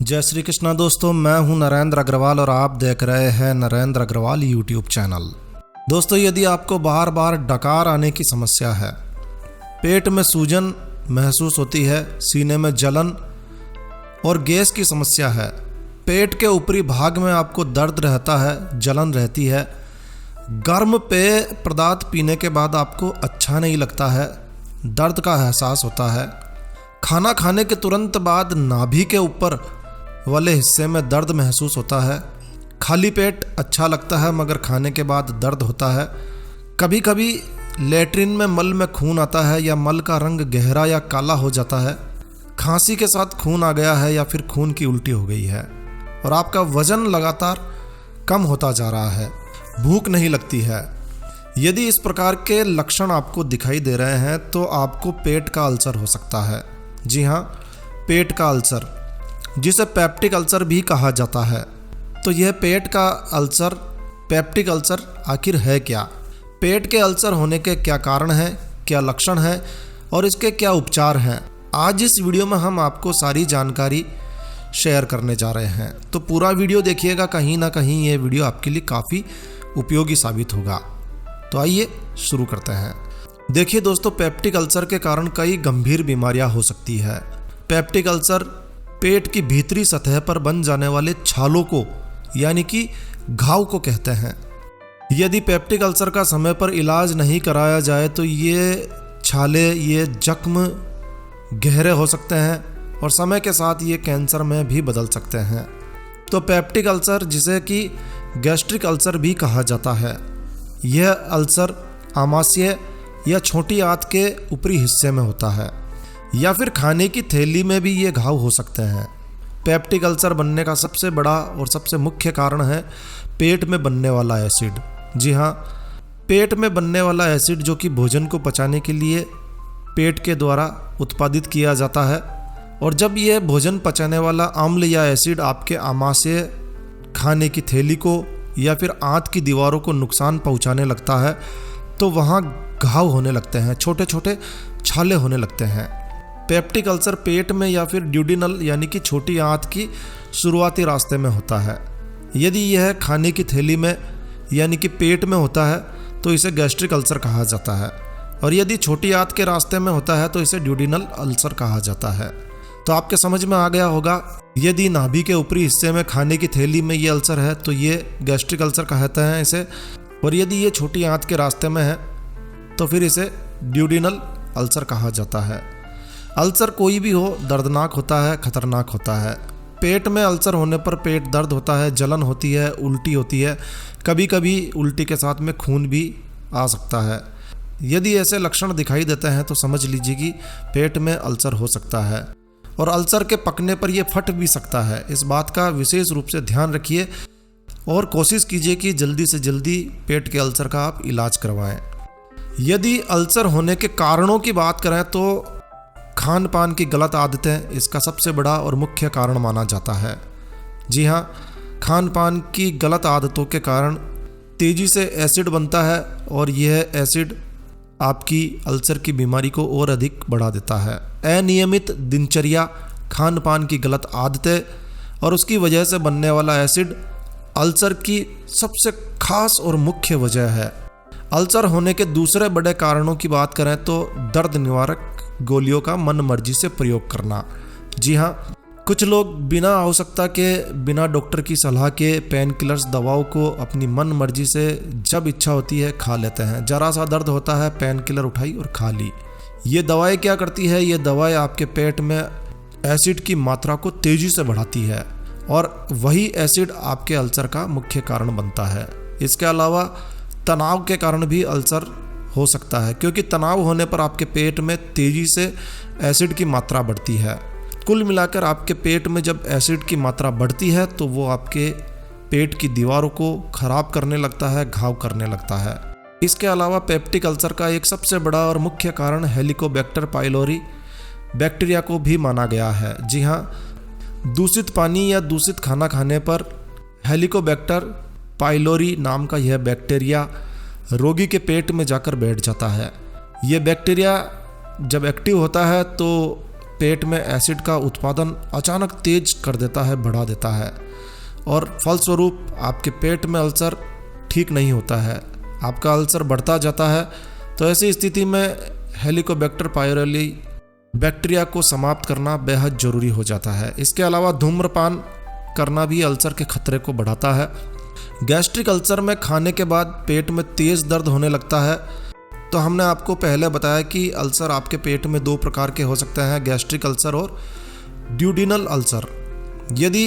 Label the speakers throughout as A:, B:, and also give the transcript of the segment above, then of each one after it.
A: जय श्री कृष्णा दोस्तों, मैं हूं नरेंद्र अग्रवाल और आप देख रहे हैं नरेंद्र अग्रवाल यूट्यूब चैनल। दोस्तों, यदि आपको बार बार डकार आने की समस्या है, पेट में सूजन महसूस होती है, सीने में जलन और गैस की समस्या है, पेट के ऊपरी भाग में आपको दर्द रहता है, जलन रहती है, गर्म पेय पदार्थ पीने के बाद आपको अच्छा नहीं लगता है, दर्द का एहसास होता है, खाना खाने के तुरंत बाद नाभि के ऊपर वाले हिस्से में दर्द महसूस होता है, खाली पेट अच्छा लगता है मगर खाने के बाद दर्द होता है, कभी कभी लेटरिन में मल में खून आता है या मल का रंग गहरा या काला हो जाता है, खांसी के साथ खून आ गया है या फिर खून की उल्टी हो गई है और आपका वजन लगातार कम होता जा रहा है, भूख नहीं लगती है। यदि इस प्रकार के लक्षण आपको दिखाई दे रहे हैं तो आपको पेट का अल्सर हो सकता है। जी हाँ, पेट का अल्सर, जिसे पेप्टिक अल्सर भी कहा जाता है। तो यह पेट का अल्सर, पेप्टिक अल्सर आखिर है क्या? पेट के अल्सर होने के क्या कारण हैं, क्या लक्षण हैं और इसके क्या उपचार हैं? आज इस वीडियो में हम आपको सारी जानकारी शेयर करने जा रहे हैं, तो पूरा वीडियो देखिएगा, कहीं ना कहीं ये वीडियो आपके लिए काफ़ी उपयोगी साबित होगा। तो आइए शुरू करते हैं। देखिए दोस्तों, पेप्टिक अल्सर के कारण कई गंभीर बीमारियां हो सकती है। पेप्टिक अल्सर पेट की भीतरी सतह पर बन जाने वाले छालों को यानी कि घाव को कहते हैं। यदि पेप्टिक अल्सर का समय पर इलाज नहीं कराया जाए तो ये छाले, ये जख्म गहरे हो सकते हैं और समय के साथ ये कैंसर में भी बदल सकते हैं। तो पेप्टिक अल्सर, जिसे कि गैस्ट्रिक अल्सर भी कहा जाता है, यह अल्सर आमाशय या छोटी आंत के ऊपरी हिस्से में होता है या फिर खाने की थैली में भी ये घाव हो सकते हैं। पेप्टिक अल्सर बनने का सबसे बड़ा और सबसे मुख्य कारण है पेट में बनने वाला एसिड। जी हाँ, पेट में बनने वाला एसिड जो कि भोजन को पचाने के लिए पेट के द्वारा उत्पादित किया जाता है, और जब यह भोजन पचाने वाला अम्ल या एसिड आपके आमाशय, खाने की थैली को या फिर आंत की दीवारों को नुकसान पहुंचाने लगता है तो वहाँ घाव होने लगते हैं, छोटे छोटे छाले होने लगते हैं। पेप्टिक अल्सर पेट में या फिर ड्यूडिनल यानी कि छोटी आंत की शुरुआती रास्ते में होता है। यदि यह खाने की थैली में यानी कि पेट में होता है तो इसे गैस्ट्रिक अल्सर कहा जाता है, और यदि छोटी आंत के रास्ते में होता है तो इसे ड्यूडिनल अल्सर कहा जाता है। तो आपके समझ में आ गया होगा, यदि नाभि के ऊपरी हिस्से में खाने की थैली में ये अल्सर है तो ये गैस्ट्रिक अल्सर कहते हैं इसे, और यदि ये छोटी आंत के रास्ते में है तो फिर इसे ड्यूडिनल अल्सर कहा जाता है। अल्सर कोई भी हो, दर्दनाक होता है, खतरनाक होता है। पेट में अल्सर होने पर पेट दर्द होता है, जलन होती है, उल्टी होती है, कभी कभी उल्टी के साथ में खून भी आ सकता है। यदि ऐसे लक्षण दिखाई देते हैं तो समझ लीजिए कि पेट में अल्सर हो सकता है, और अल्सर के पकने पर यह फट भी सकता है। इस बात का विशेष रूप से ध्यान रखिए और कोशिश कीजिए कि जल्दी से जल्दी पेट के अल्सर का आप इलाज करवाएं। यदि अल्सर होने के कारणों की बात करें तो खान पान की गलत आदतें इसका सबसे बड़ा और मुख्य कारण माना जाता है। जी हाँ, खान पान की गलत आदतों के कारण तेज़ी से एसिड बनता है और यह एसिड आपकी अल्सर की बीमारी को और अधिक बढ़ा देता है। अनियमित दिनचर्या, खान पान की गलत आदतें और उसकी वजह से बनने वाला एसिड अल्सर की सबसे खास और मुख्य वजह है। अल्सर होने के दूसरे बड़े कारणों की बात करें तो दर्द निवारक गोलियों का मन मर्जी से प्रयोग करना। जी हाँ, कुछ लोग बिना आवश्यकता के, बिना डॉक्टर की सलाह के पेन किलर्स दवाओं को अपनी मन मर्जी से जब इच्छा होती है खा लेते हैं। जरा सा दर्द होता है, पेन किलर उठाई और खा ली। ये दवाएं क्या करती है? ये दवाएं आपके पेट में एसिड की मात्रा को तेजी से बढ़ाती है और वही एसिड आपके अल्सर का मुख्य कारण बनता है। इसके अलावा तनाव के कारण भी अल्सर हो सकता है, क्योंकि तनाव होने पर आपके पेट में तेजी से एसिड की मात्रा बढ़ती है। कुल मिलाकर आपके पेट में जब एसिड की मात्रा बढ़ती है तो वो आपके पेट की दीवारों को खराब करने लगता है, घाव करने लगता है। इसके अलावा पेप्टिक अल्सर का एक सबसे बड़ा और मुख्य कारण हेलिकोबैक्टर पाइलोरी बैक्टीरिया को भी माना गया है। जी हाँ, दूषित पानी या दूषित खाना खाने पर हेलिकोबैक्टर पाइलोरी नाम का यह बैक्टीरिया रोगी के पेट में जाकर बैठ जाता है। यह बैक्टीरिया जब एक्टिव होता है तो पेट में एसिड का उत्पादन अचानक तेज कर देता है, बढ़ा देता है और फलस्वरूप आपके पेट में अल्सर ठीक नहीं होता है, आपका अल्सर बढ़ता जाता है। तो ऐसी स्थिति में हेलिकोबैक्टर पायरोली बैक्टीरिया को समाप्त करना बेहद ज़रूरी हो जाता है। इसके अलावा धूम्रपान करना भी अल्सर के खतरे को बढ़ाता है। गैस्ट्रिक अल्सर में खाने के बाद पेट में तेज़ दर्द होने लगता है। तो हमने आपको पहले बताया कि अल्सर आपके पेट में 2 प्रकार के हो सकते हैं, गैस्ट्रिक अल्सर और ड्यूडिनल अल्सर। यदि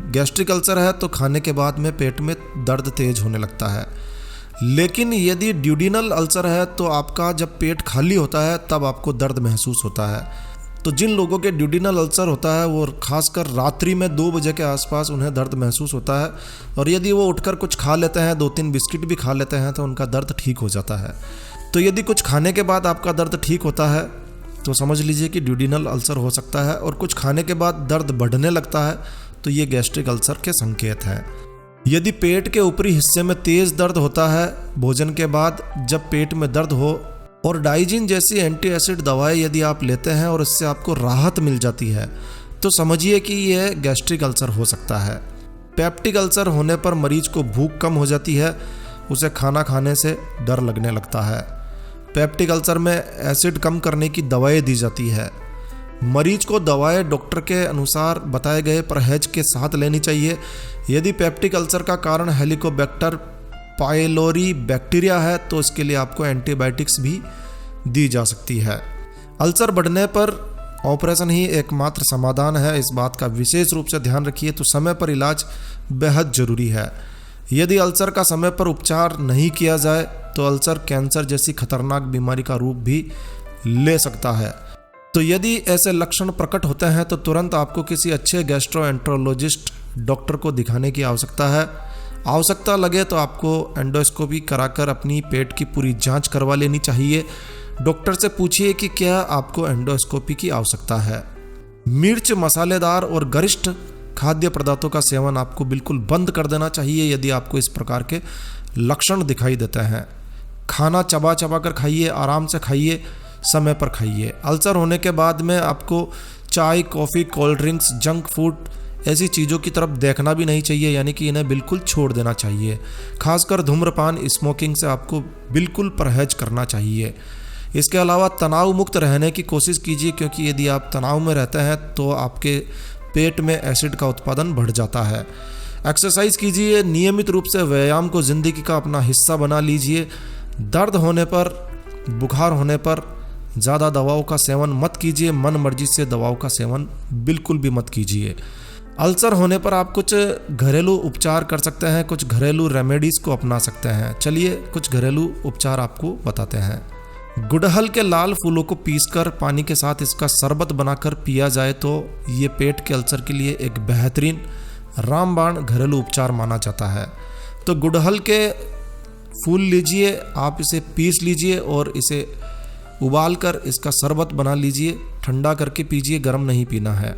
A: गैस्ट्रिक अल्सर है तो खाने के बाद में पेट में दर्द तेज होने लगता है, लेकिन यदि ड्यूडिनल अल्सर है तो आपका जब पेट खाली होता है तब आपको दर्द महसूस होता है। तो जिन लोगों के ड्यूडिनल अल्सर होता है वो खासकर रात्रि में 2 बजे के आसपास उन्हें दर्द महसूस होता है, और यदि वो उठकर कुछ खा लेते हैं, 2-3 बिस्किट भी खा लेते हैं, तो उनका दर्द ठीक हो जाता है। तो यदि कुछ खाने के बाद आपका दर्द ठीक होता है तो समझ लीजिए कि ड्यूडिनल अल्सर हो सकता है, और कुछ खाने के बाद दर्द बढ़ने लगता है तो ये गैस्ट्रिक अल्सर के संकेत हैं। यदि पेट के ऊपरी हिस्से में तेज़ दर्द होता है भोजन के बाद, जब पेट में दर्द हो और डाइजिन जैसी एंटी एसिड दवाएं यदि आप लेते हैं और इससे आपको राहत मिल जाती है, तो समझिए कि यह गैस्ट्रिक अल्सर हो सकता है। पेप्टिक अल्सर होने पर मरीज को भूख कम हो जाती है, उसे खाना खाने से डर लगने लगता है। पेप्टिक अल्सर में एसिड कम करने की दवाएं दी जाती है। मरीज को दवाएं डॉक्टर के अनुसार बताए गए परहेज के साथ लेनी चाहिए। यदि पेप्टिक अल्सर का कारण हेलिकोबैक्टर पायलोरी बैक्टीरिया है तो इसके लिए आपको एंटीबायोटिक्स भी दी जा सकती है। अल्सर बढ़ने पर ऑपरेशन ही एकमात्र समाधान है, इस बात का विशेष रूप से ध्यान रखिए। तो समय पर इलाज बेहद ज़रूरी है। यदि अल्सर का समय पर उपचार नहीं किया जाए तो अल्सर कैंसर जैसी खतरनाक बीमारी का रूप भी ले सकता है। तो यदि ऐसे लक्षण प्रकट होते हैं तो तुरंत आपको किसी अच्छे गैस्ट्रोएंट्रोलॉजिस्ट डॉक्टर को दिखाने की आवश्यकता है। आवश्यकता लगे तो आपको एंडोस्कोपी कराकर अपनी पेट की पूरी जांच करवा लेनी चाहिए। डॉक्टर से पूछिए कि क्या आपको एंडोस्कोपी की आवश्यकता है। मिर्च, मसालेदार और गरिष्ठ खाद्य पदार्थों का सेवन आपको बिल्कुल बंद कर देना चाहिए यदि आपको इस प्रकार के लक्षण दिखाई देते हैं। खाना चबा चबा कर खाइए, आराम से खाइए, समय पर खाइए। अल्सर होने के बाद में आपको चाय, coffee, cold drinks, junk food ऐसी चीज़ों की तरफ देखना भी नहीं चाहिए, यानी कि इन्हें बिल्कुल छोड़ देना चाहिए। खासकर धूम्रपान, स्मोकिंग से आपको बिल्कुल परहेज करना चाहिए। इसके अलावा तनाव मुक्त रहने की कोशिश कीजिए, क्योंकि यदि आप तनाव में रहते हैं तो आपके पेट में एसिड का उत्पादन बढ़ जाता है। एक्सरसाइज कीजिए, नियमित रूप से व्यायाम को ज़िंदगी का अपना हिस्सा बना लीजिए। दर्द होने पर, बुखार होने पर ज़्यादा दवाओं का सेवन मत कीजिए। मन मर्जी से दवाओं का सेवन बिल्कुल भी मत कीजिए। अल्सर होने पर आप कुछ घरेलू उपचार कर सकते हैं, कुछ घरेलू रेमेडीज़ को अपना सकते हैं। चलिए कुछ घरेलू उपचार आपको बताते हैं। गुड़हल के लाल फूलों को पीसकर पानी के साथ इसका शरबत बनाकर पिया जाए तो ये पेट के अल्सर के लिए एक बेहतरीन रामबाण घरेलू उपचार माना जाता है। तो गुड़हल के फूल लीजिए, आप इसे पीस लीजिए और इसे उबालकर इसका शरबत बना लीजिए, ठंडा करके पीजिए, गर्म नहीं पीना है।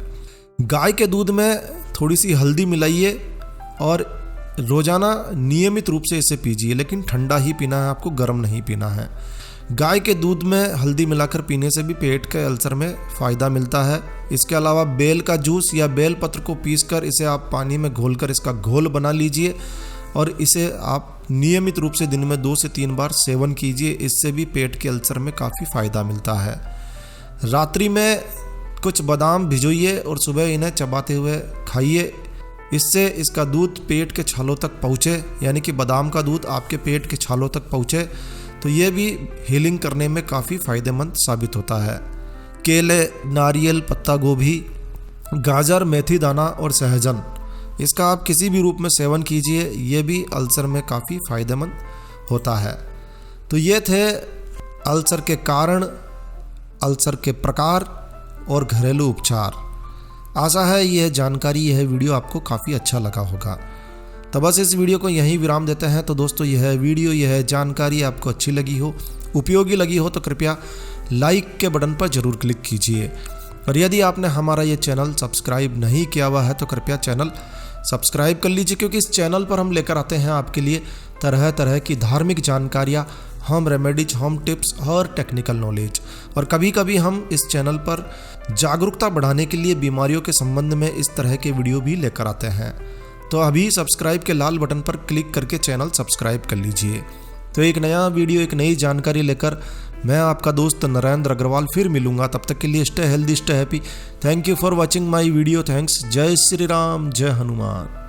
A: गाय के दूध में थोड़ी सी हल्दी मिलाइए और रोज़ाना नियमित रूप से इसे पीजिए, लेकिन ठंडा ही पीना है, आपको गर्म नहीं पीना है। गाय के दूध में हल्दी मिलाकर पीने से भी पेट के अल्सर में फ़ायदा मिलता है। इसके अलावा बेल का जूस या बेल पत्र को पीसकर इसे आप पानी में घोलकर इसका घोल बना लीजिए और इसे आप नियमित रूप से दिन में 2 से 3 बार सेवन कीजिए। इससे भी पेट के अल्सर में काफ़ी फ़ायदा मिलता है। रात्रि में कुछ बादाम भिगोइए और सुबह इन्हें चबाते हुए खाइए। इससे इसका दूध पेट के छालों तक पहुँचे, यानी कि बादाम का दूध आपके पेट के छालों तक पहुँचे, तो ये भी हीलिंग करने में काफ़ी फ़ायदेमंद साबित होता है। केले, नारियल, पत्ता गोभी, गाजर, मेथी दाना और सहजन, इसका आप किसी भी रूप में सेवन कीजिए, ये भी अल्सर में काफ़ी फ़ायदेमंद होता है। तो ये थे अल्सर के कारण, अल्सर के प्रकार और घरेलू उपचार। आशा है यह जानकारी, यह वीडियो आपको काफ़ी अच्छा लगा होगा। तो बस इस वीडियो को यहीं विराम देते हैं। तो दोस्तों यह वीडियो, यह जानकारी आपको अच्छी लगी हो, उपयोगी लगी हो तो कृपया लाइक के बटन पर ज़रूर क्लिक कीजिए। और यदि आपने हमारा ये चैनल सब्सक्राइब नहीं किया हुआ है तो कृपया चैनल सब्सक्राइब कर लीजिए, क्योंकि इस चैनल पर हम लेकर आते हैं आपके लिए तरह तरह की धार्मिक जानकारियाँ, होम रेमेडीज, होम टिप्स और टेक्निकल नॉलेज। और कभी कभी हम इस चैनल पर जागरूकता बढ़ाने के लिए बीमारियों के संबंध में इस तरह के वीडियो भी लेकर आते हैं। तो अभी सब्सक्राइब के लाल बटन पर क्लिक करके चैनल सब्सक्राइब कर लीजिए। तो एक नया वीडियो, एक नई जानकारी लेकर मैं आपका दोस्त नरेंद्र अग्रवाल फिर मिलूंगा। तब तक के लिए stay healthy, stay happy. Thank you for watching my video. Thanks. जय श्री राम, जय हनुमान।